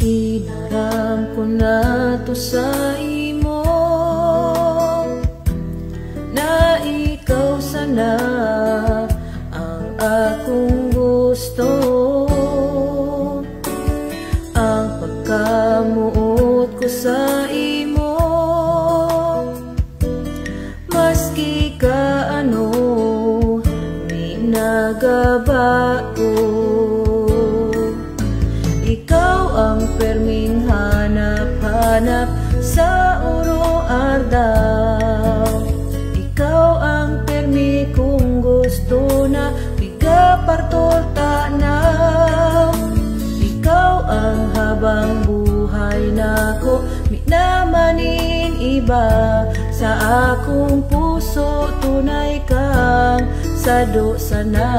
Inaram ko na to sa imo, na ikaw sana ang akong gusto. Ang pagkamuot ko sa imo, maski ka ano, di nagabago. Ikaw ang perming hanap-hanap sa uro ardaw. Ikaw ang permi kung gusto na biga partol tanaw. Ikaw ang habang buhay nako, minamanin iba. Sa akong puso tunay kang sado sanang.